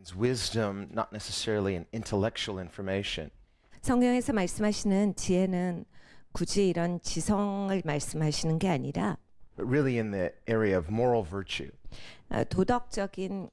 means wisdom, not necessarily an intellectual information. 성경에서 말씀하시는 지혜는 굳이 이런 지성을 말씀하시는 게 아니라 But really in the area of moral virtue, 도덕적인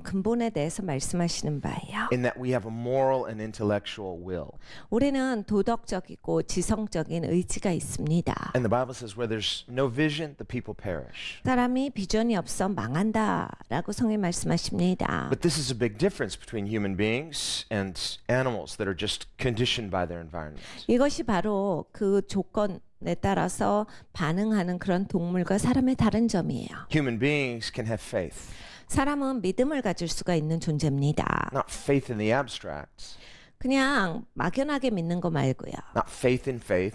근본에 대해서 말씀하시는 바예요. in that we have a moral and intellectual will. 우리는 도덕적이고 지성적인 의지가 있습니다. And the Bible says where there's no vision, the people perish. 사람이 비전이 없어 망한다라고 성경이 말씀하십니다. But this is a big difference between human beings and animals that are just conditioned by their environment. 이것이 바로 그 조건에 따라서 반응하는 그런 동물과 사람의 다른 점이에요. Human beings can have faith, 사람은 믿음을 가질 수가 있는 존재입니다. not faith in the abstract, 그냥 막연하게 믿는 거 말고요. not faith,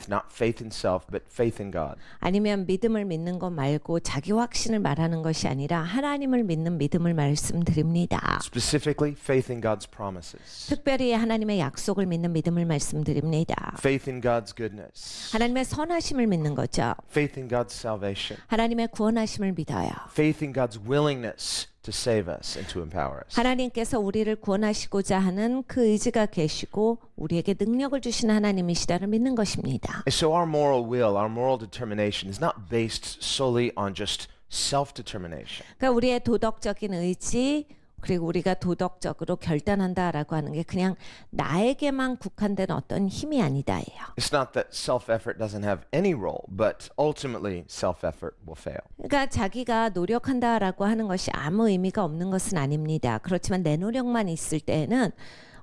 not faith in self, but faith in God. 아니면 믿음을 믿는 거 말고 자기 확신을 말하는 것이 아니라 하나님을 믿는 믿음을 말씀드립니다. Specifically, faith in God's promises, 특별히 하나님의 약속을 믿는 믿음을 말씀드립니다. faith in God's goodness, 하나님의 선하심을 믿는 거죠. faith in God's salvation, 하나님의 구원하심을 믿어요. faith in God's willingness to save us and to empower us. 하나님께서 우리를 구원하시고자 하는 그 의지가 계시고 우리에게 능력을 주신 하나님이시다를 믿는 것입니다. And so our moral will, our moral determination is not based solely on just self-determination. 그러니까 우리의 도덕적인 의지 그리고 우리가 도덕적으로 결단한다라고 하는 게 그냥 나에게만 국한된 어떤 힘이 아니다예요. It's not that self-effort doesn't have any role, but ultimately self-effort will fail. 그러니까 자기가 노력한다라고 하는 것이 아무 의미가 없는 것은 아닙니다. 그렇지만 내 노력만 있을 때에는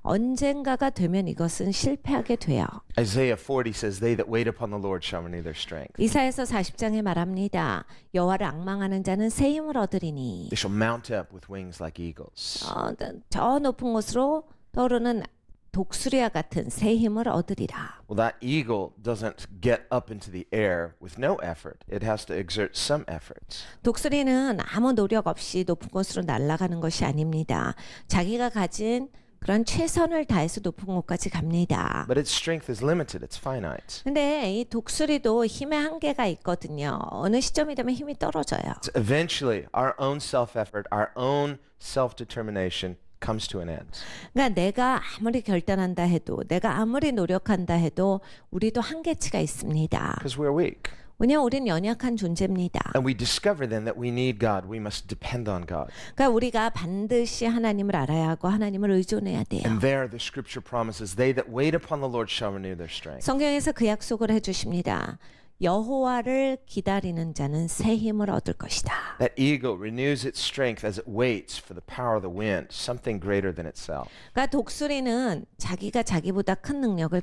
언젠가가 되면 이것은 실패하게 돼요. Isaiah 40 says, "They that wait upon the Lord shall renew their strength. 이사야서 40장에 말합니다. 여호와를 앙망하는 자는 새 힘을 얻으리니 They shall mount up with wings like eagles." 저 높은 곳으로 떠오르는 독수리와 같은 새 힘을 얻으리라. Well, that eagle doesn't get up into the air with no effort. It has to exert some effort. 독수리는 아무 노력 없이 높은 곳으로 날아가는 것이 아닙니다. 자기가 가진 그런 최선을 다해서 높은 곳까지 갑니다. But its strength is limited. It's finite. 근데 이 독수리도 힘의 한계가 있거든요. 어느 시점이 되면 힘이 떨어져요. So eventually, our own self-effort, our own self-determination comes to an end. 그러니까 내가 아무리 결단한다 해도 내가 아무리 노력한다 해도 우리도 한계치가 있습니다. Because we're weak. 왜냐하면 우리는 연약한 존재입니다. And we discover then that we need God. We must depend on God. 그러니까 우리가 반드시 하나님을 알아야 하고 하나님을 의존해야 돼요. And there the scripture promises, they that wait upon the Lord shall renew their strength. 성경에서 그 약속을 해주십니다. 여호와를 기다리는 자는 새 힘을 얻을 것이다. That eagle renews its strength as it waits for the power of the wind, something greater than itself. 그러니까 독수리는 자기가 자기보다 큰 능력을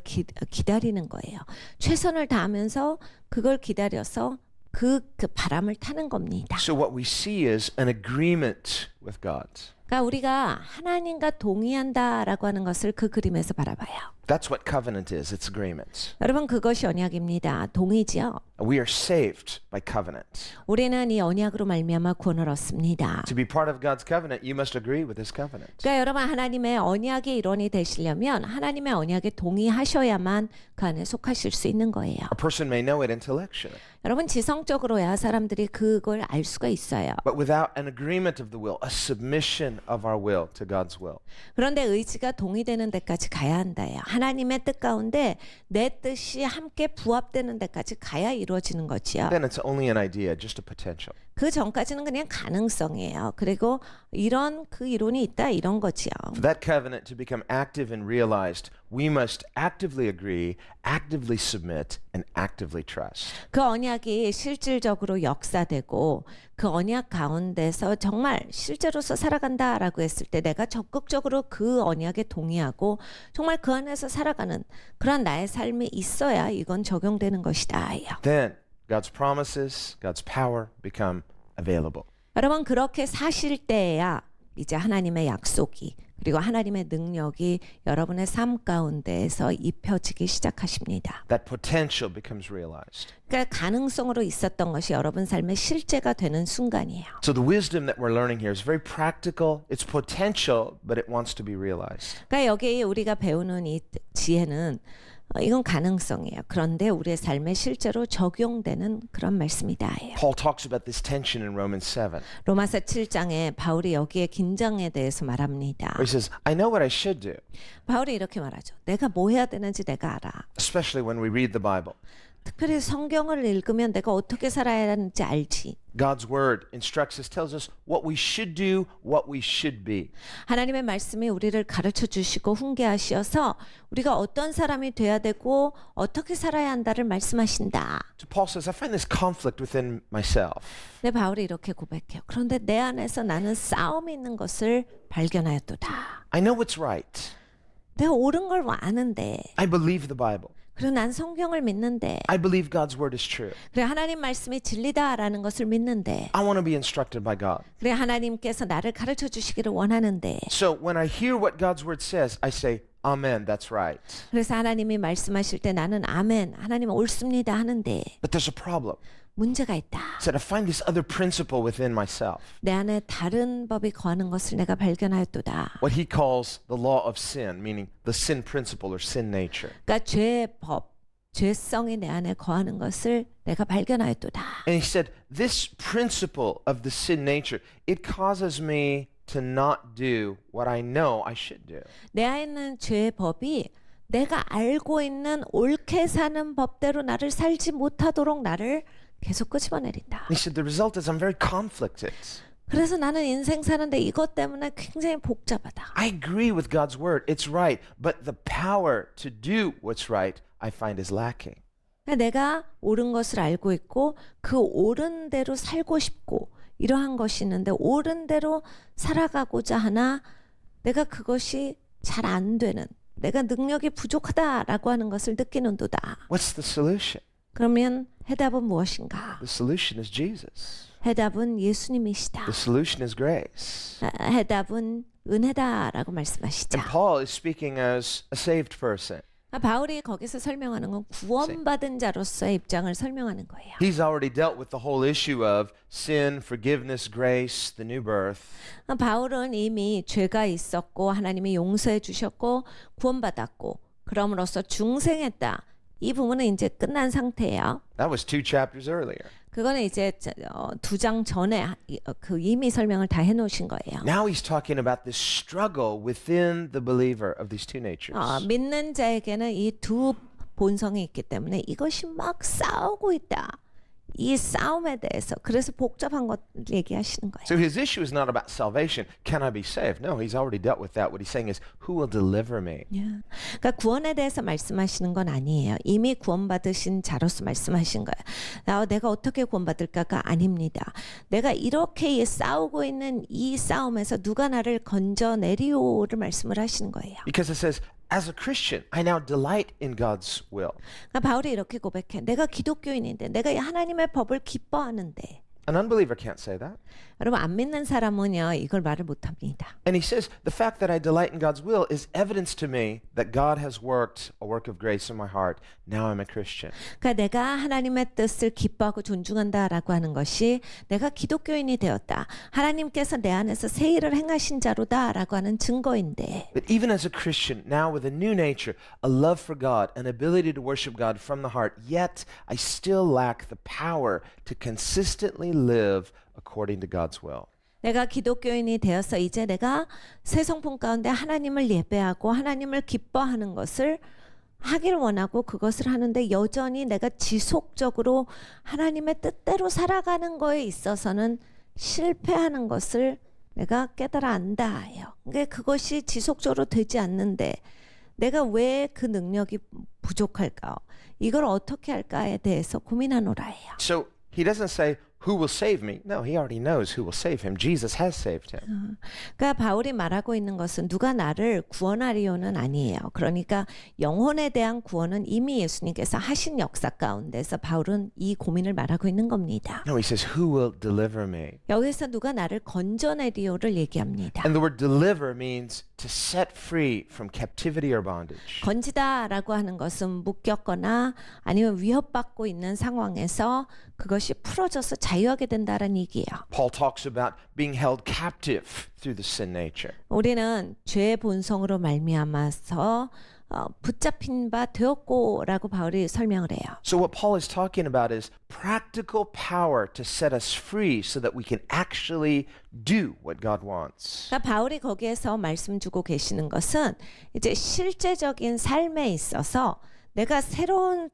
기다리는 거예요. 최선을 다하면서 그걸 기다려서 그 바람을 타는 겁니다. So what we see is an agreement with God. 그러니까 우리가 하나님과 동의한다라고 하는 것을 그 그림에서 바라봐요. That's what covenant is. It's agreement. 여러분 그것이 언약입니다. 동의지요. We are saved by covenant. 우리는 이 언약으로 말미암아 구원을 얻습니다. To be part of God's covenant, you must agree with His covenant. 그러니까 여러분 하나님의 언약의 일원이 되시려면 하나님의 언약에 동의하셔야만 그 안에 속하실 수 있는 거예요. A person may know it intellectually, 여러분 지성적으로야 사람들이 그걸 알 수가 있어요. but without an agreement of the will, a submission of our will to God's will, 그런데 의지가 동의되는 데까지 가야 한다요. 하나님의 뜻 가운데 내 뜻이 함께 부합되는 데까지 가야 이루어지는 거지요. then it's only an idea, just a potential. 그 전까지는 그냥 가능성이에요. 그리고 이런 그 이론이 있다 이런 거지요. For that covenant to become active and realized, we must actively agree, actively submit, and actively trust. 그 언약이 실질적으로 역사되고 그 언약 가운데서 정말 실제로서 살아간다라고 했을 때 내가 적극적으로 그 언약에 동의하고 정말 그 안에서 살아가는 그런 나의 삶이 있어야 이건 적용되는 것이다. Then God's promises, God's power become available. 여러분 그렇게 사실 때야 이제 하나님의 약속이 그리고 하나님의 능력이 여러분의 삶 가운데에서 입혀지기 시작하십니다. That potential becomes realized. 그러니까 가능성으로 있었던 것이 여러분 삶의 실제가 되는 순간이에요. So the wisdom that we're learning here is very practical. It's potential, but it wants to be realized. 그러니까 여기 우리가 배우는 이 지혜는 이건 가능성이에요. 그런데 우리의 삶에 실제로 적용되는 그런 말씀이다예요. Paul talks about this tension in Romans 7. 로마서 7장에 바울이 여기에 긴장에 대해서 말합니다. Where he says, I know what I should do, 바울이 이렇게 말하죠. 내가 뭐 해야 되는지 내가 알아. especially when we read the Bible. 특별히 성경을 읽으면 내가 어떻게 살아야 하는지 알지. God's word instructs us, tells us what we should do, what we should be. 하나님의 말씀이 우리를 가르쳐 주시고 훈계하셔서 우리가 어떤 사람이 돼야 되고 어떻게 살아야 한다를 말씀하신다. So Paul says, I find this conflict within myself. 네, 바울이 이렇게 고백해요. 그런데 내 안에서 나는 싸움이 있는 것을 발견하였도다. I know what's right. 내가 옳은 걸 아는데, I believe the Bible. 그리고 난 성경을 믿는데, I believe God's word is true. 그래 하나님 말씀이 진리다라는 것을 믿는데, I want to be instructed by God. 그래 하나님께서 나를 가르쳐 주시기를 원하는데, So when I hear what God's word says, I say, Amen, that's right. 그래서 하나님이 말씀하실 때 나는 아멘, 하나님 옳습니다 하는데 But there's a problem. 문제가 있다. Said I find this other principle within myself. 내 안에 다른 법이 거하는 것을 내가 발견하였도다. What he calls the law of sin, meaning the sin principle or sin nature. 그러니까 죄의 법, 죄성이 내 안에 거하는 것을 내가 발견하였도다. And he said, this principle of the sin nature, it causes me to not do what I know I should do. 내 안에 있는 죄의 법이 내가 알고 있는 옳게 사는 법대로 나를 살지 못하도록 나를 계속 끄집어내린다. And he said, the result is I'm very conflicted. 그래서 나는 인생 사는데 이것 때문에 굉장히 복잡하다. I agree with God's word. It's right. But the power to do what's right, I find is lacking. 내가 옳은 것을 알고 있고 그 옳은 대로 살고 싶고 이러한 것이 있는데 옳은 대로 살아가고자 하나 내가 그것이 잘 안 되는 내가 능력이 부족하다라고 하는 것을 느끼는도다. What's the solution? 그러면 해답은 무엇인가? The solution is Jesus. 해답은 예수님이시다. The solution is grace. 해답은 은혜다라고 말씀하시죠. And Paul is speaking as a saved person. 바울이 거기서 설명하는 건 구원받은 자로서의 입장을 설명하는 거예요. He's already dealt with the whole issue of sin, forgiveness, grace, the new birth. 바울은 이미 죄가 있었고 하나님이 용서해 주셨고 구원받았고 그럼으로써 중생했다. 이 부분은 이제 끝난 상태예요. That was 2 chapters earlier. 그거는 이제 2장 전에 그 이미 설명을 다 해놓으신 거예요. Now he's talking about this struggle within the believer of these two natures. 믿는 자에게는 이 두 본성이 있기 때문에 이것이 막 싸우고 있다. 이 싸움에 대해서 그래서 복잡한 것 얘기하시는 거예요. So his issue is not about salvation. Can I be saved? No, he's already dealt with that. What he's saying is, who will deliver me? 그러니까 구원에 대해서 말씀하시는 건 아니에요. 이미 구원받으신 자로서 말씀하신 거예요. 내가 어떻게 구원받을까가 아닙니다. 내가 이렇게 싸우고 있는 이 싸움에서 누가 나를 건져내리오를 말씀을 하시는 거예요. Because it says, as a Christian, I now delight in God's will. 그러니까 바울이 이렇게 고백해. 내가 기독교인인데 내가 하나님의 법을 기뻐하는데. An unbeliever can't say that. 여러분 안 믿는 사람은요 이걸 말을 못합니다. And he says, the fact that I delight in God's will is evidence to me that God has worked a work of grace in my heart. Now I'm a Christian. 그러니까 내가 하나님의 뜻을 기뻐하고 존중한다라고 하는 것이 내가 기독교인이 되었다. 하나님께서 내 안에서 새 일을 행하신 자로다라고 하는 증거인데. But even as a Christian, now with a new nature, a love for God, an ability to worship God from the heart, yet I still lack the power to consistently live according to God's will. 내가 기독교인이 되어서 이제 내가 새 성품 가운데 하나님을 예배하고 하나님을 기뻐하는 것을 하길 원하고 그것을 하는데 여전히 내가 지속적으로 하나님의 뜻대로 살아가는 거에 있어서는 실패하는 것을 내가 깨달아 안다예요. 그러니까 그것이 지속적으로 되지 않는데 내가 왜 그 능력이 부족할까? 이걸 어떻게 할까에 대해서 고민하노라예요. So he doesn't say, who will save me? No, he already knows who will save him. Jesus has saved him. 그러니까 바울이 말하고 있는 것은 누가 나를 구원하리요는 아니에요. 그러니까 영혼에 대한 구원은 이미 예수님께서 하신 역사 가운데서 바울은 이 고민을 말하고 있는 겁니다. No, he says, who will deliver me? 여기서 누가 나를 건져내리요를 얘기합니다. And the word deliver means to set free from captivity or bondage. 건지다라고 하는 것은 묶였거나 아니면 위협받고 있는 상황에서 그것이 풀어져서 자유하게 된다는 얘기예요. Paul talks about being held captive through the sin nature. 우리는 죄의 본성으로 말미암아서 붙잡힌 바 되었고라고 바울이 설명을 해요. So what Paul is talking about is practical power to set us free so that we can actually do what God wants. 그러니까 바울이 거기에서 말씀 주고 계시는 것은 이제 실제적인 삶에 있어서 내가 새로운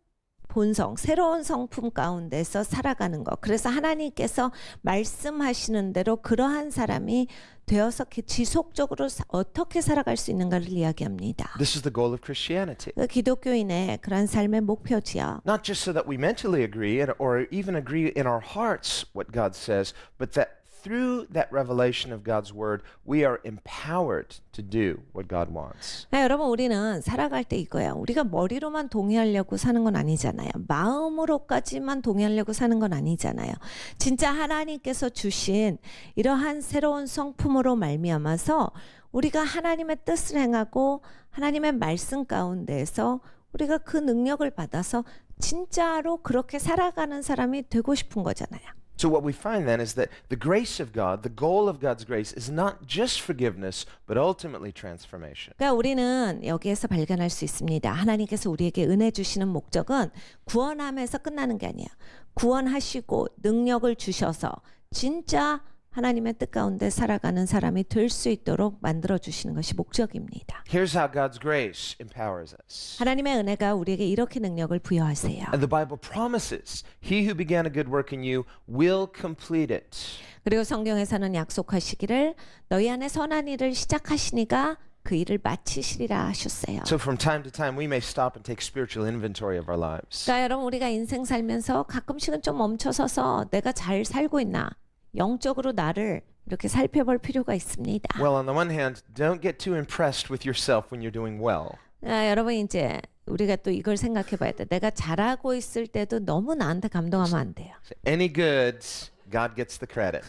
본성, 새로운 성품 가운데서 살아가는 것. 그래서 하나님께서 말씀하시는 대로 그러한 사람이 되어서 지속적으로 어떻게 살아갈 수 있는가를 이야기합니다. This is the goal of Christianity. 그 기독교인의 그런 삶의 목표지요. Not just so that we mentally agree or even agree in our hearts what God says, but that through that revelation of God's word, we are empowered to do what God wants. 여러분 우리는 살아갈 때 이거야. 우리가 머리로만 동의하려고 사는 건 아니잖아요. 마음으로까지만 동의하려고 사는 건 아니잖아요. 진짜 하나님께서 주신 이러한 새로운 성품으로 말미암아서 우리가 하나님의 뜻을 행하고 하나님의 말씀 가운데에서 우리가 그 능력을 받아서 진짜로 그렇게 살아가는 사람이 되고 싶은 거잖아요. So what we find then is that the grace of God, the goal of God's grace is not just forgiveness, but ultimately transformation. 그러니까 우리는 여기에서 발견할 수 있습니다. 하나님께서 우리에게 은혜 주시는 목적은 구원함에서 끝나는 게 아니에요. 구원하시고 능력을 주셔서 진짜 하나님의 뜻 가운데 살아가는 사람이 될 수 있도록 만들어 주시는 것이 목적입니다. Here's how God's grace empowers us. 하나님의 은혜가 우리에게 이렇게 능력을 부여하세요. And the Bible promises, he who began a good work in you will complete it. 그리고 성경에서는 약속하시기를 너희 안에 선한 일을 시작하시니가 그 일을 마치시리라 하셨어요. So from time to time we may stop and take spiritual inventory of our lives. 그러니까 여러분 우리가 인생 살면서 가끔씩은 좀 멈춰서서 내가 잘 살고 있나 영적으로 나를 이렇게 살펴볼 필요가 있습니다. Well, on the one hand, don't get too impressed with yourself when you're doing well. 여러분 이제 우리가 또 이걸 생각해 봐야 돼. 내가 잘하고 있을 때도 너무 나한테 감동하면 안 돼요. Any good, God gets the credit.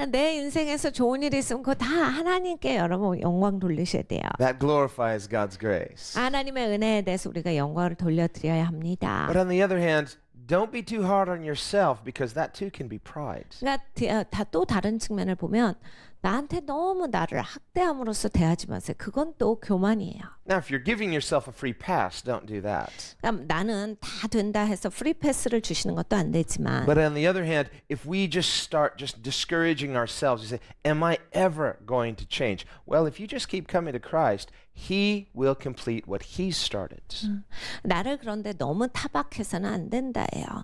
내 인생에서 좋은 일이 있으면 그거 다 하나님께 여러분 영광 돌리셔야 돼요. That glorifies God's grace. 하나님의 은혜에 대해서 우리가 영광을 돌려드려야 합니다. But on the other hand, don't be too hard on yourself because that too can be pride. 그러니까 또 다른 측면을 보면 나한테 너무 나를 학대함으로써 대하지 마세요. 그건 또 교만이에요. Now, if you're giving yourself a free pass, don't do that. 그러니까 나는 다 된다 해서 프리 패스를 주시는 것도 안 되지만 But on the other hand, if we just start just discouraging ourselves, you say, am I ever going to change? Well, if you just keep coming to Christ, He will complete what He started. 나를 그런데 너무 타박해서는 안 된다예요.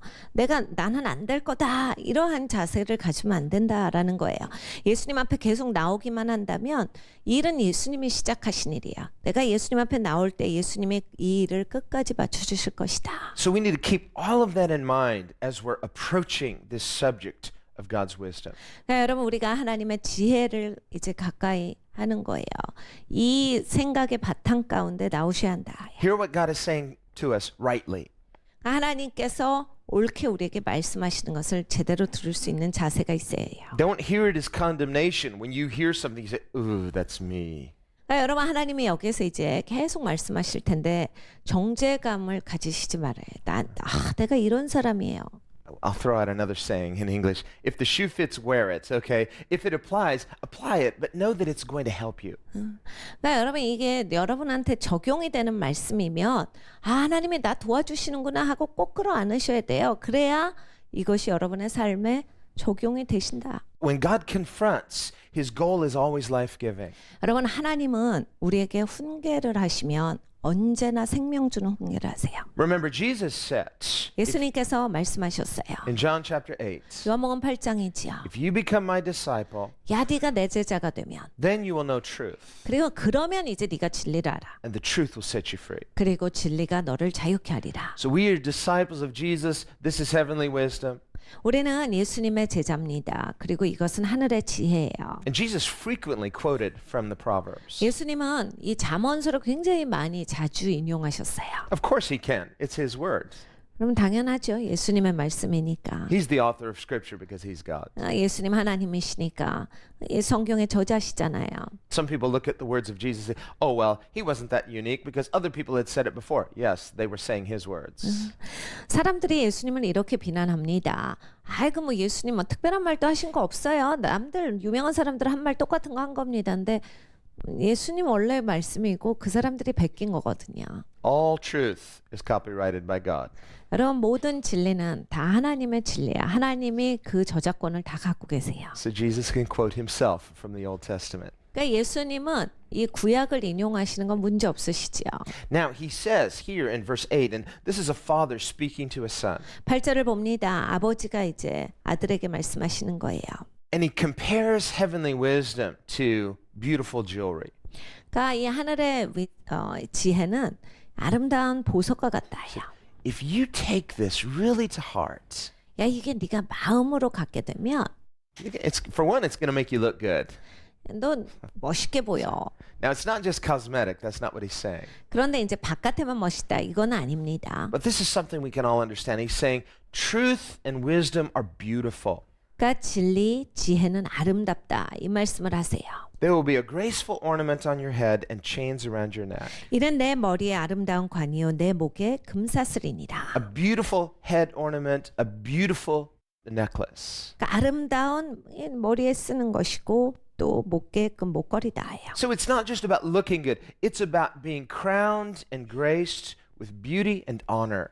나는 안 될 거다 이러한 자세를 가지면 안 된다라는 거예요. 예수님 앞에 계속 나오기만 한다면 이 일은 예수님이 시작하신 일이야. 내가 예수님 앞에 나올 때 예수님이 이 일을 끝까지 맞춰주실 것이다. So we need to keep all of that in mind as we're approaching this subject of God's wisdom. 그러니까 여러분 우리가 하나님의 지혜를 이제 가까이 하는 거예요. 이 생각의 바탕 가운데 나오셔야 한다. Hear what God is saying to us rightly. 하나님께서 옳게 우리에게 말씀하시는 것을 제대로 들을 수 있는 자세가 있어야 해요. Don't hear it as condemnation. When you hear something, you say, ooh, that's me. 그러니까 여러분 하나님이 여기서 이제 계속 말씀하실 텐데 정죄감을 가지시지 말아요. 내가 이런 사람이에요. I'll throw out another saying in English. If the shoe fits, wear it, okay? If it applies, apply it, but know that it's going to help you. 그러니까 여러분 이게 여러분한테 적용이 되는 말씀이면 하나님이 나 도와주시는구나 하고 꼭 끌어안으셔야 돼요. 그래야 이것이 여러분의 삶에 적용이 되신다. When God confronts, His goal is always life-giving. 여러분 하나님은 우리에게 훈계를 하시면 언제나 생명 주는 훈계를 하세요. Remember, Jesus said 예수님께서 말씀하셨어요. in John chapter 8, 요한복음 8장이지요. if you become my disciple, 야 네가 내 제자가 되면 then you will know truth, 그리고 그러면 이제 네가 진리를 알아. and the truth will set you free. 그리고 진리가 너를 자유케 하리라. So we are disciples of Jesus. This is heavenly wisdom. 우리는 예수님의 제자입니다. 그리고 이것은 하늘의 지혜예요. And Jesus frequently quoted from the Proverbs. 예수님은 이 잠언서를 굉장히 많이 자주 인용하셨어요. Of course He can. It's His word. 그럼 당연하죠. 예수님의 말씀이니까. He's the author of Scripture because He's God. 예수님 하나님이시니까 이 성경의 저자시잖아요. Some people look at the words of Jesus and say, oh, well, He wasn't that unique because other people had said it before. Yes, they were saying His words. 사람들이 예수님을 이렇게 비난합니다. 아이고 뭐 예수님 뭐 특별한 말도 하신 거 없어요. 남들 유명한 사람들 한 말 똑같은 거 한 겁니다. 근데 예수님 원래 말씀이고 그 사람들이 베낀 거거든요. All truth is copyrighted by God. 여러분 모든 진리는 다 하나님의 진리야. 하나님이 그 저작권을 다 갖고 계세요. So Jesus can quote himself from the Old Testament. 그러니까 예수님은 이 구약을 인용하시는 건 문제 없으시지요. Now, he says here in verse 8, and this is a father speaking to a son, 8절을 봅니다. 아버지가 이제 아들에게 말씀하시는 거예요. and he compares heavenly wisdom to beautiful jewelry. 그러니까 이 하늘의 지혜는 아름다운 보석과 같다요. If you take this really to heart, 야 이게 네가 마음으로 갖게 되면 for one, it's going to make you look good. 너 멋있게 보여. Now, it's not just cosmetic. That's not what he's saying. 그런데 이제 바깥에만 멋있다 이건 아닙니다. But this is something we can all understand. He's saying truth and wisdom are beautiful. 그러니까 진리, 지혜는 아름답다 이 말씀을 하세요. There will be a graceful ornament on your head and chains around your neck. 이는 내 머리에 아름다운 관이요 내 목에 금사슬이니라. A beautiful head ornament, a beautiful necklace. 그러니까 아름다운 머리에 쓰는 것이고 또 목에 금 목걸이다예요. So it's not just about looking good. It's about being crowned and graced with beauty and honor.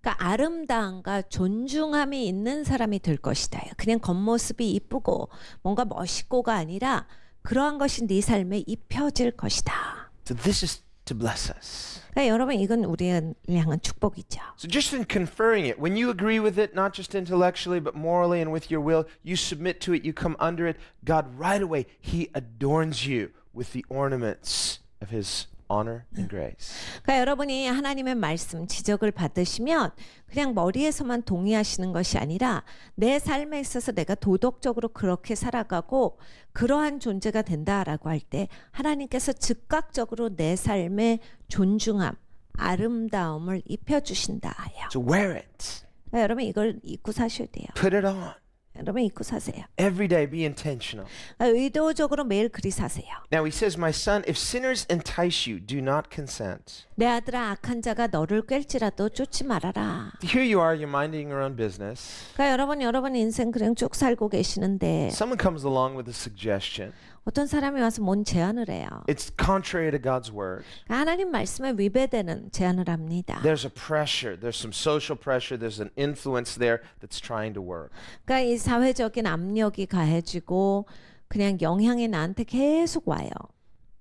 그러니까 아름다움과 존중함이 있는 사람이 될 것이다요. 그냥 겉모습이 이쁘고 뭔가 멋있고가 아니라 그러한 것이 네 삶에 입혀질 것이다. So this is to bless us. 그러니까 여러분 이건 우리를 향한 축복이죠. So just in conferring it, when you agree with it, not just intellectually, but morally and with your will, you submit to it, you come under it, God right away, he adorns you with the ornaments of his honor and grace. 그러니까 여러분이 하나님의 말씀 지적을 받으시면 그냥 머리에서만 동의하시는 것이 아니라 내 삶에 있어서 내가 도덕적으로 그렇게 살아가고 그러한 존재가 된다라고 할 때 하나님께서 즉각적으로 내 삶에 존중함, 아름다움을 입혀주신다. So wear it. 그러니까 여러분 이걸 입고 사셔야 돼요. Put it on. 여러분 입고 사세요. Every day be intentional. 의도적으로 매일 그리 사세요. Now he says, my son, if sinners entice you, do not consent. 내 아들아 악한 자가 너를 꿰일지라도 쫓지 말아라. Here you are, you're minding your own business. 그러니까 여러분 인생 그냥 쭉 살고 계시는데 Someone comes along with a suggestion. 어떤 사람이 와서 뭔 제안을 해요. It's contrary to God's word. 하나님 말씀에 위배되는 제안을 합니다. There's a pressure. There's some social pressure. There's an influence there that's trying to work. 그러니까 이 사회적인 압력이 가해지고 그냥 영향이 나한테 계속 와요.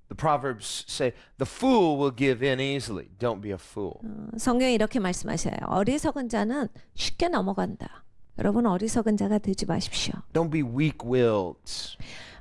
The Proverbs say, the fool will give in easily. Don't be a fool. 성경이 이렇게 말씀하셔요. 어리석은 자는 쉽게 넘어간다. 여러분 어리석은 자가 되지 마십시오. Don't be weak-willed.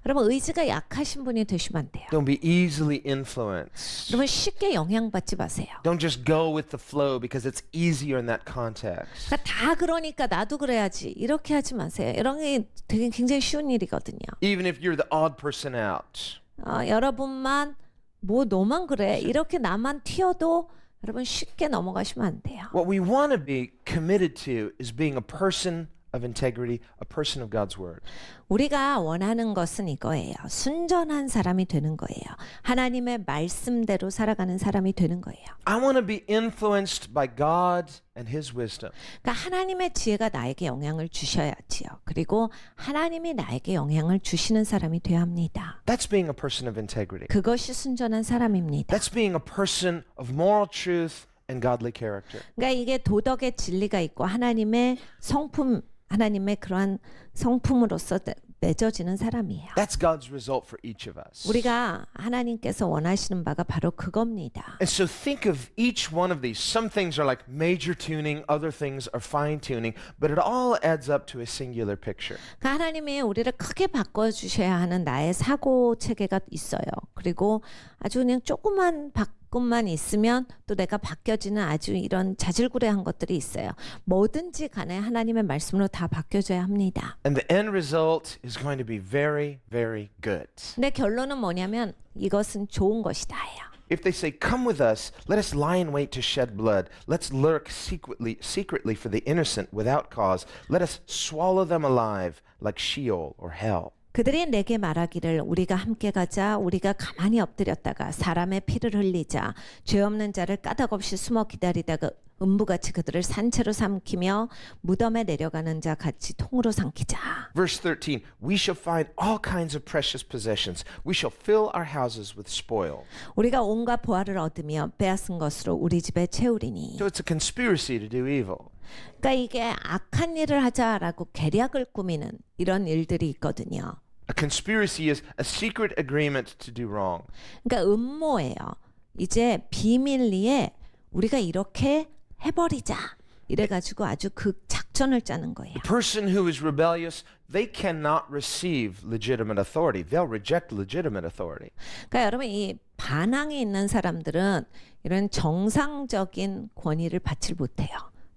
여러분 의지가 약하신 분이 되시면 안 돼요. Don't be easily influenced. 여러분 쉽게 영향받지 마세요. Don't just go with the flow because it's easier in that context. 그러니까 다 그러니까 나도 그래야지 이렇게 하지 마세요. 이런 게 되게 굉장히 쉬운 일이거든요. Even if you're the odd person out. 여러분만 뭐 너만 그래 이렇게 나만 튀어도 여러분 쉽게 넘어가시면 안 돼요. What we want to be committed to is being a person of integrity, a person of God's word. 우리가 원하는 것은 이거예요. 순전한 사람이 되는 거예요. 하나님의 말씀대로 살아가는 사람이 되는 거예요. I want to be influenced by God and his wisdom. 그러니까 하나님의 지혜가 나에게 영향을 주셔야지요. 그리고 하나님이 나에게 영향을 주시는 사람이 되어야 합니다. That's being a person of integrity. 그것이 순전한 사람입니다. That's being a person of moral truth and godly character. 그러니까 이게 도덕의 진리가 있고 하나님의 성품, 하나님의 그러한 성품으로서 맺어지는 사람이에요. That's God's result for each of us. 우리가 하나님께서 원하시는 바가 바로 그겁니다. And so think of each one of these. Some things are like major tuning, other things are fine tuning, but it all adds up to a singular picture. 그러니까 하나님이 우리를 크게 바꿔주셔야 하는 나의 사고 체계가 있어요. 그리고 아주 그냥 조그만 바꿈만 있으면 또 내가 바뀌어지는 아주 이런 자질구레한 것들이 있어요. 뭐든지 간에 하나님의 말씀으로 다 바뀌어져야 합니다. And the end result is going to be very, very good. 근데 결론은 뭐냐면 이것은 좋은 것이다예요. If they say, come with us, let us lie in wait to shed blood. Let's lurk secretly for the innocent without cause. Let us swallow them alive like Sheol or hell. 그들이 내게 말하기를 우리가 함께 가자 우리가 가만히 엎드렸다가 사람의 피를 흘리자 죄 없는 자를 까닭없이 숨어 기다리다가 음부같이 그들을 산채로 삼키며 무덤에 내려가는 자 같이 통으로 삼키자. Verse 13, we shall find all kinds of precious possessions. We shall fill our houses with spoil. 우리가 온갖 보화를 얻으며 빼앗은 것으로 우리 집에 채우리니. So it's a conspiracy to do evil. 그러니까 이게 악한 일을 하자라고 계략을 꾸미는 이런 일들이 있거든요. A conspiracy is a secret agreement to do wrong. 그러니까 음모예요. 이제 비밀리에 우리가 이렇게 해버리자. 이래가지고 아주 그 작전을 짜는 거예요. The person who is rebellious, they cannot receive legitimate authority. They'll reject legitimate authority. 그러니까 여러분 이 반항이 있는 사람들은 이런 정상적인 권위를 받지 못해요.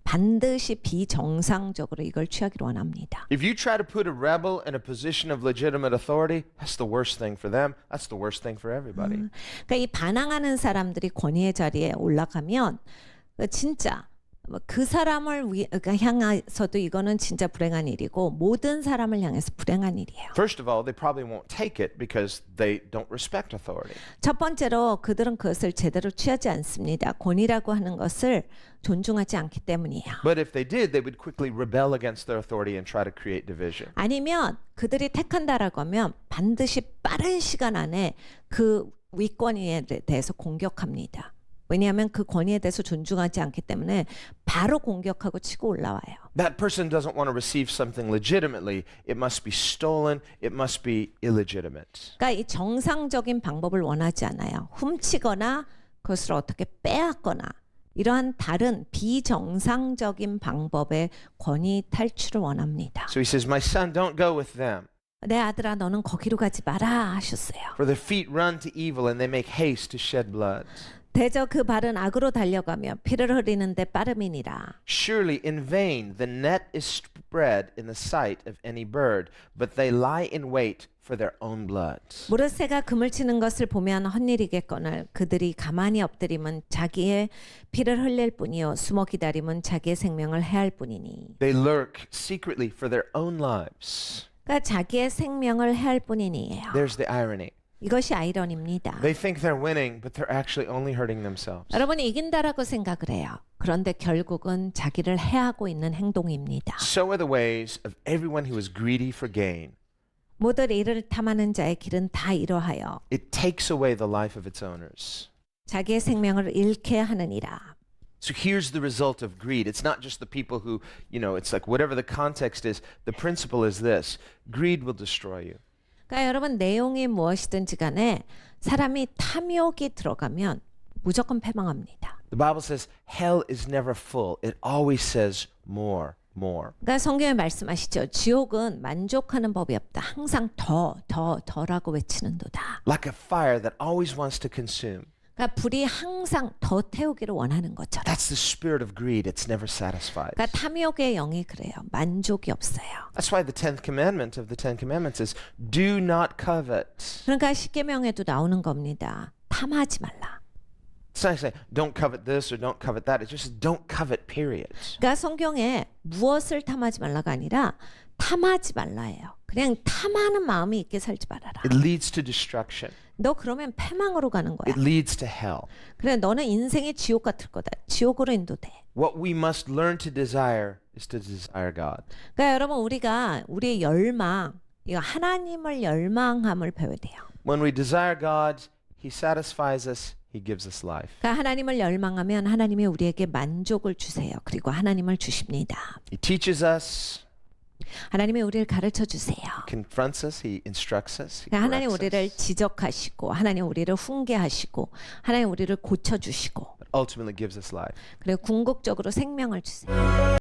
반드시 비정상적으로 이걸 취하기를 원합니다. If you try to put a rebel in a position of legitimate authority, that's the worst thing for them. That's the worst thing for everybody. 그러니까 이 반항하는 사람들이 권위의 자리에 올라가면 진짜 그 사람을 향해서도 이거는 진짜 불행한 일이고 모든 사람을 향해서 불행한 일이에요. First of all, they probably won't take it because they don't respect authority. 첫 번째로 그들은 그것을 제대로 취하지 않습니다. 권위라고 하는 것을 존중하지 않기 때문이에요. But if they did, they would quickly rebel against their authority and try to create division. 아니면 그들이 택한다라고 하면 반드시 빠른 시간 안에 그 위권위에 대해서 공격합니다. 왜냐하면 그 권위에 대해서 존중하지 않기 때문에 바로 공격하고 치고 올라와요. That person doesn't want to receive something legitimately. It must be stolen. It must be illegitimate. 그러니까 이 정상적인 방법을 원하지 않아요. 훔치거나 그것을 어떻게 빼앗거나 이러한 다른 비정상적인 방법의 권위 탈출을 원합니다. So he says, my son, don't go with them. 내 아들아 너는 거기로 가지 마라 하셨어요. For their feet run to evil and they make haste to shed blood. 대저 그 발은 악으로 달려가며 피를 흐리는데 빠름이니라. Surely in vain the net is spread in the sight of any bird, but they lie in wait for their own blood. 무릇새가 그물 치는 것을 보면 헛일이겠거늘 그들이 가만히 엎드림은 자기의 피를 흘릴 뿐이요 숨어 기다림은 자기의 생명을 해할 뿐이니. They lurk secretly for their own lives. 그러니까 자기의 생명을 해할 뿐이니예요. There's the irony. 이것이 아이러니입니다. They think they're winning, but they're actually only hurting themselves. 여러분이 이긴다라고 생각을 해요. 그런데 결국은 자기를 해하고 있는 행동입니다. So are the ways of everyone who is greedy for gain. 모든 이를 탐하는 자의 길은 다 이러하여 It takes away the life of its owners. 자기의 생명을 잃게 하느니라. So here's the result of greed. It's not just the people who, it's like whatever the context is, the principle is this. Greed will destroy you. 그러니까 여러분 내용이 무엇이든지 간에 사람이 탐욕이 들어가면 무조건 패망합니다. The Bible says hell is never full. It always says more, more. 그러니까 성경에 말씀하시죠. 지옥은 만족하는 법이 없다. 항상 더라고 외치는도다. Like a fire that always wants to consume. 그러니까 불이 항상 더 태우기를 원하는 것처럼. That's the spirit of greed. It's never satisfied. 그러니까 탐욕의 영이 그래요. 만족이 없어요. That's why the 10th commandment of the 10 commandments is do not covet. 그러니까 십계명에도 나오는 겁니다. 탐하지 말라. It's not saying don't covet this or don't covet that. It's just don't covet, period. 그러니까 성경에 무엇을 탐하지 말라가 아니라 탐하지 말라예요. 그냥 탐하는 마음이 있게 살지 말아라. It leads to destruction. 너 그러면 패망으로 가는 거야. It leads to hell. 그래 너는 인생의 지옥 같을 거다. 지옥으로 인도돼. What we must learn to desire is to desire God. 그러니까 여러분 우리가 우리의 열망, 이거 하나님을 열망함을 배워야 돼요. When we desire God, He satisfies us. He gives us life. 그러니까 하나님을 열망하면 하나님이 우리에게 만족을 주세요. 그리고 하나님을 주십니다. He teaches us. 하나님이 우리를 가르쳐 주세요. Confronts us. He instructs us. He 그러니까 하나님 corrects 우리를 us. 지적하시고 하나님 우리를 훈계하시고 하나님 우리를 고쳐 주시고 But ultimately gives us life. 그리고 궁극적으로 생명을 주세요.